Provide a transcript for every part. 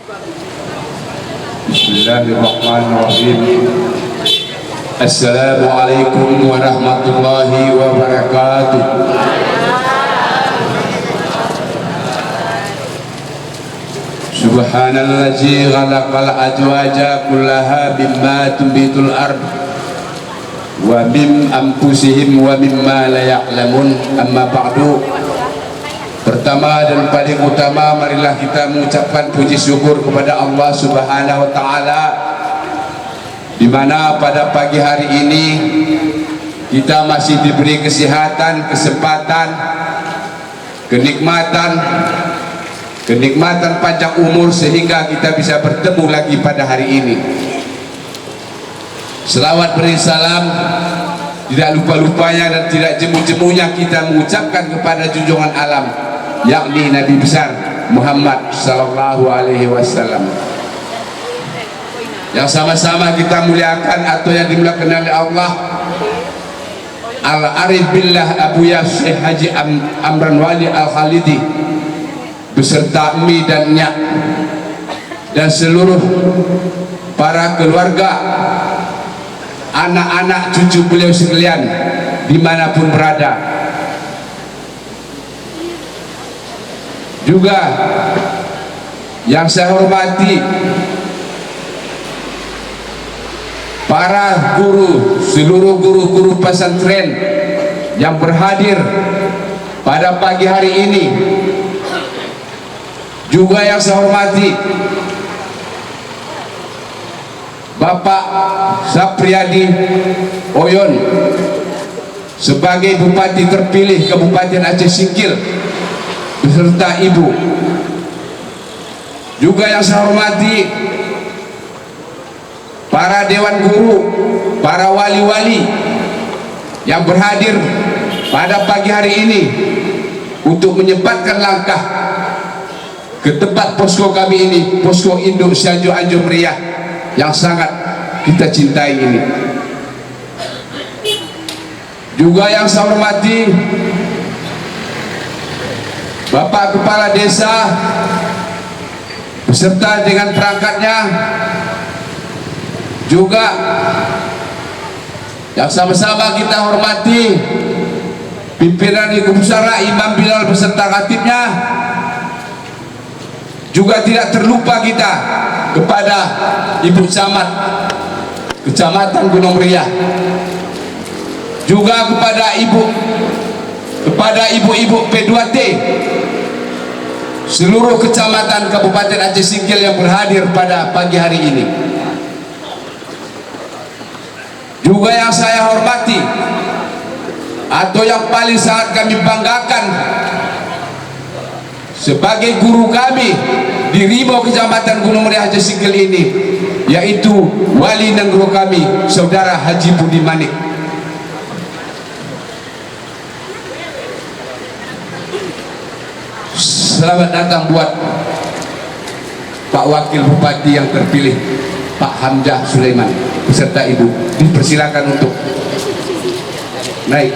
Bismillahirrahmanirrahim. Assalamualaikum warahmatullahi wabarakatuh. Subhanallazi khalaqal azwaja kullaha mimma tumbitul ard wa min anfusihim wa mimma la ya'lamun. Amma ba'du. Pertama dan paling utama, marilah kita mengucapkan puji syukur kepada Allah Subhanahu wa taala, di mana pada pagi hari ini kita masih diberi kesehatan, kesempatan, kenikmatan panjang umur sehingga kita bisa bertemu lagi pada hari ini. Selawat beri salam tidak lupa-lupanya dan tidak jemu-jemunya kita mengucapkan kepada junjungan alam, yakni Nabi besar Muhammad sallallahu alaihi wasallam, yang sama-sama kita muliakan atau yang dimuliakan oleh Allah Al-Arif Billah Abu Syekh Haji Amran Wali Al-Khalidi beserta Mi dan Nyak dan seluruh para keluarga, anak-anak cucu beliau sekalian dimanapun berada. Juga yang saya hormati para guru, seluruh guru-guru pesantren yang berhadir pada pagi hari ini. Juga yang saya hormati Bapak Sapriyadi Oyon sebagai Bupati terpilih Kabupaten Aceh Singkil beserta Ibu. Juga yang saya hormati para dewan guru, para wali-wali yang berhadir pada pagi hari ini untuk menyempatkan langkah ke tempat posko kami ini, posko induk Cianjur Meriah yang sangat kita cintai ini. Juga yang saya hormati Bapak Kepala Desa beserta dengan perangkatnya. Juga yang sama-sama kita hormati pimpinan Ibu Pusara Imam Bilal beserta khatibnya. Juga tidak terlupa kita kepada Ibu Camat Kecamatan Gunung Meriah, juga kepada ibu-ibu P2T seluruh kecamatan Kabupaten Aceh Singkil yang berhadir pada pagi hari ini. Juga yang saya hormati atau yang paling sangat kami banggakan sebagai guru kami di Rimau Kecamatan Gunung Meriah Aceh Singkil ini, yaitu wali dan guru kami Saudara Haji Budi Manik. Selamat datang buat Pak Wakil Bupati yang terpilih, Pak Hamzah Sulaiman beserta Ibu. Dipersilakan untuk naik.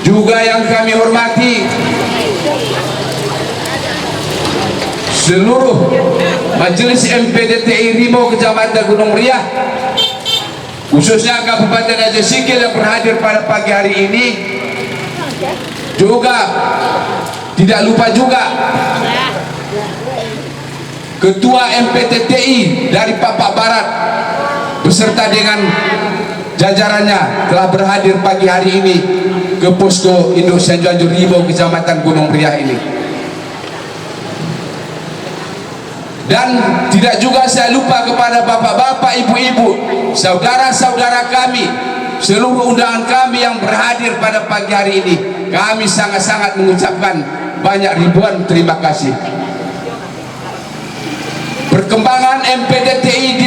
Juga yang kami hormati seluruh Majelis MPDTI Rimau Kecamatan Gunung Meriah, khususnya Kabupaten Aceh Singkil yang berhadir pada pagi hari ini. Juga tidak lupa juga Ketua MPTTI dari Papak Barat beserta dengan jajarannya telah berhadir pagi hari ini ke posko induk Cianjur Rimau Kecamatan Gunung Meriah ini. Dan tidak juga saya lupa kepada bapak-bapak, ibu-ibu, saudara-saudara kami, seluruh undangan kami yang berhadir pada pagi hari ini. Kami sangat-sangat mengucapkan banyak ribuan terima kasih. Perkembangan MPDTI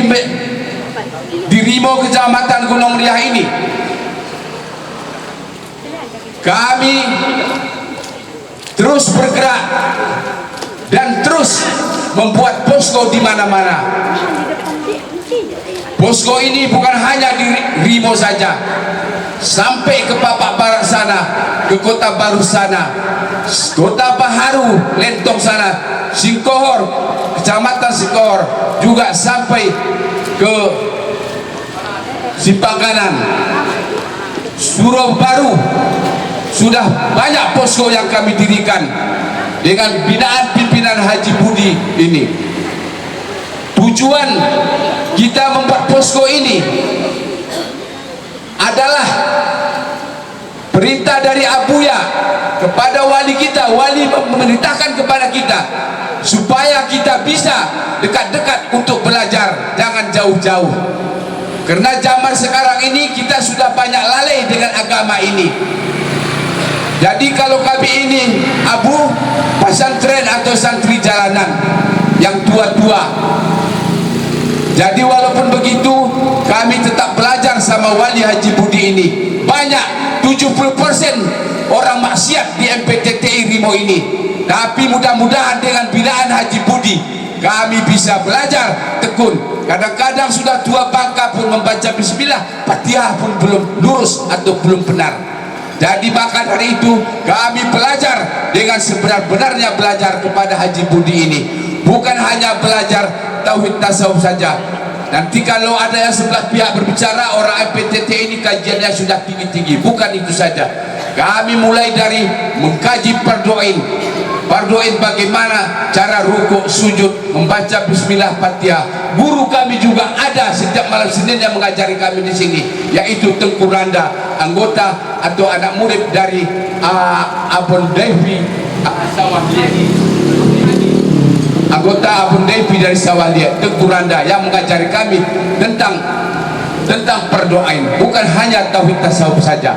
di Rimau Kecamatan Gunung Meriah ini, kami terus bergerak dan terus membuat posko di mana-mana. Posko ini bukan hanya di Rimau saja, sampai ke Papak Barat sana, ke Kota Baru sana, Kota Maharu, Lentong sana, Singkohor, Kecamatan Singkohor, juga sampai ke Sipakanan, Surau Baru. Sudah banyak posko yang kami dirikan dengan binaan pimpinan Haji Budi ini. Tujuan kita membuat posko ini adalah perintah dari Abuya kepada wali kita. Wali memerintahkan kepada kita supaya kita bisa dekat-dekat untuk belajar, jangan jauh-jauh. Karena zaman sekarang ini kita sudah banyak lalai dengan agama ini. Jadi kalau kami ini abu pesantren atau santri jalanan yang tua-tua. Jadi walaupun begitu kami tetap belajar sama wali Haji Budi ini. Banyak 70% orang maksiat di MPTTI Rimo ini. Tapi mudah-mudahan dengan binaan Haji Budi kami bisa belajar tekun. Kadang-kadang sudah tua bangka pun membaca bismillah, Fatihah pun belum lurus atau belum benar. Jadi maka dari itu kami belajar dengan sebenar-benarnya belajar kepada Haji Budi ini. Bukan hanya belajar tauhid tasawuf saja. Nanti kalau ada yang sebelah pihak berbicara orang MPTT ini kajiannya sudah tinggi-tinggi. Bukan itu saja. Kami mulai dari mengkaji pardoin bagaimana cara rukuk, sujud, membaca bismillah, Fatihah. Guru kami juga ada setiap malam Senin yang mengajari kami di sini, yaitu Tengku Randa, anggota atau anak murid dari Abun Devi Sawahliat. Anggota Abun Devi dari Sawahliat, Tengku Randa, yang mengajari kami tentang perdoain, bukan hanya tauhid tasawuf saja.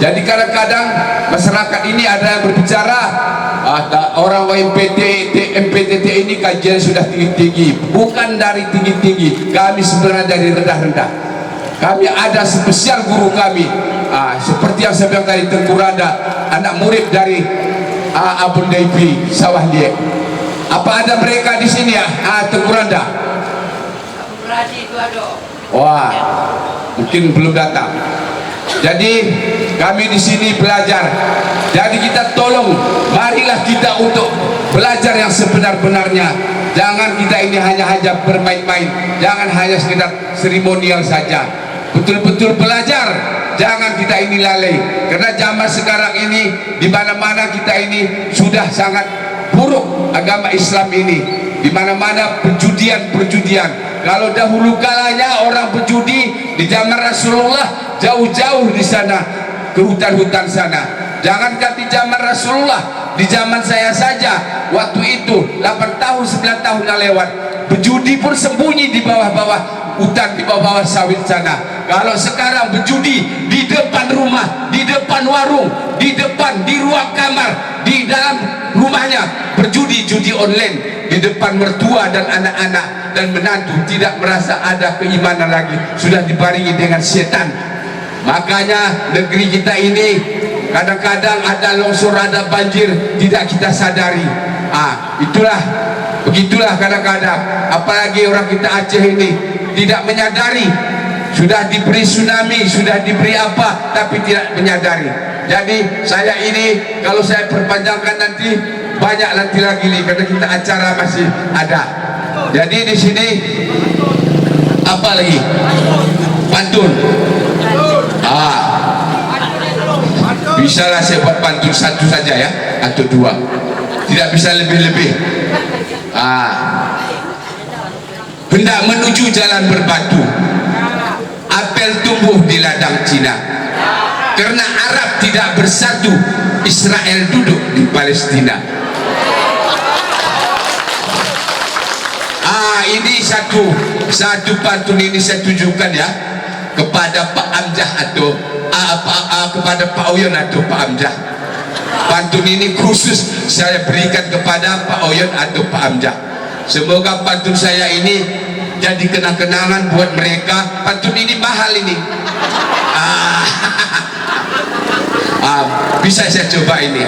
Jadi kadang-kadang masyarakat ini ada yang berbicara orang MPTT ini kajian sudah tinggi-tinggi. Bukan dari tinggi-tinggi, kami sebenarnya dari rendah-rendah. Kami ada spesial guru kami, seperti yang saya bilang tadi, Tengku Randa, anak murid dari Abun Devi Sawahliat. Apa ada mereka di sini ya? Tengku Randa. Wah, mungkin belum datang. Jadi kami di sini belajar. Jadi kita tolong, marilah kita untuk belajar yang sebenar-benarnya. Jangan kita ini hanya bermain-main, jangan hanya sekedar seremonial saja. Betul-betul belajar, jangan kita ini lalai. Karena zaman sekarang ini di mana-mana kita ini sudah sangat buruk agama Islam ini. Di mana-mana perjudian. Kalau dahulu kalanya orang berjudi di zaman Rasulullah jauh-jauh di sana ke hutan-hutan sana. Jangankan di zaman Rasulullah, di zaman saya saja waktu itu 8 tahun 9 tahun yang lewat, berjudi pun sembunyi di bawah-bawah hutan, di bawah-bawah sawit sana. Kalau sekarang berjudi di depan rumah, di depan warung, di ruang kamar, di dalam rumahnya berjudi, judi online di depan mertua dan anak-anak dan menantu, tidak merasa ada keimanan lagi, sudah dibaringi dengan setan. Makanya negeri kita ini kadang-kadang ada longsor, ada banjir, tidak kita sadari. Begitulah kadang-kadang, apalagi orang kita Aceh ini tidak menyadari, sudah diberi tsunami, sudah diberi apa, tapi tidak menyadari. Jadi saya ini kalau saya perpanjangkan nanti banyak nanti lagi nih, karena kita acara masih ada. Jadi di sini apa lagi? Pantun. Bisalah saya buat pantun satu saja ya, atau dua, tidak bisa lebih-lebih. Hendak menuju jalan berbatu, apel tumbuh di ladang Cina. Karena Arab tidak bersatu, Israel duduk di Palestina. Ini satu pantun ini saya tunjukkan ya kepada Pak Amjah atau kepada Pak Oyon atau Pak Amjah. Pantun ini khusus saya berikan kepada Pak Oyon atau Pak Amjah. Semoga pantun saya ini jadi kenang-kenangan buat mereka. Pantun ini mahal ini. Bisa saya coba ini.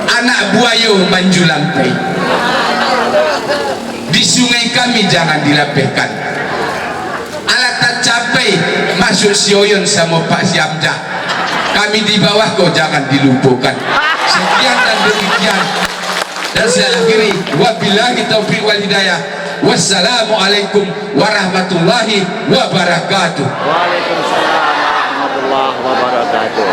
Anak buayo manju lantai, di sungai kami jangan dilapehkan. Alat tak capai masuk si Oyon sama Pak Siamjah. Kami di bawah kau jangan dilumpuhkan. Sekian dan demikian. Dan saya akhiri, wabillahi taufiq wal hidayah. Wassalamualaikum warahmatullahi wabarakatuh. Waalaikumsalam warahmatullahi wabarakatuh.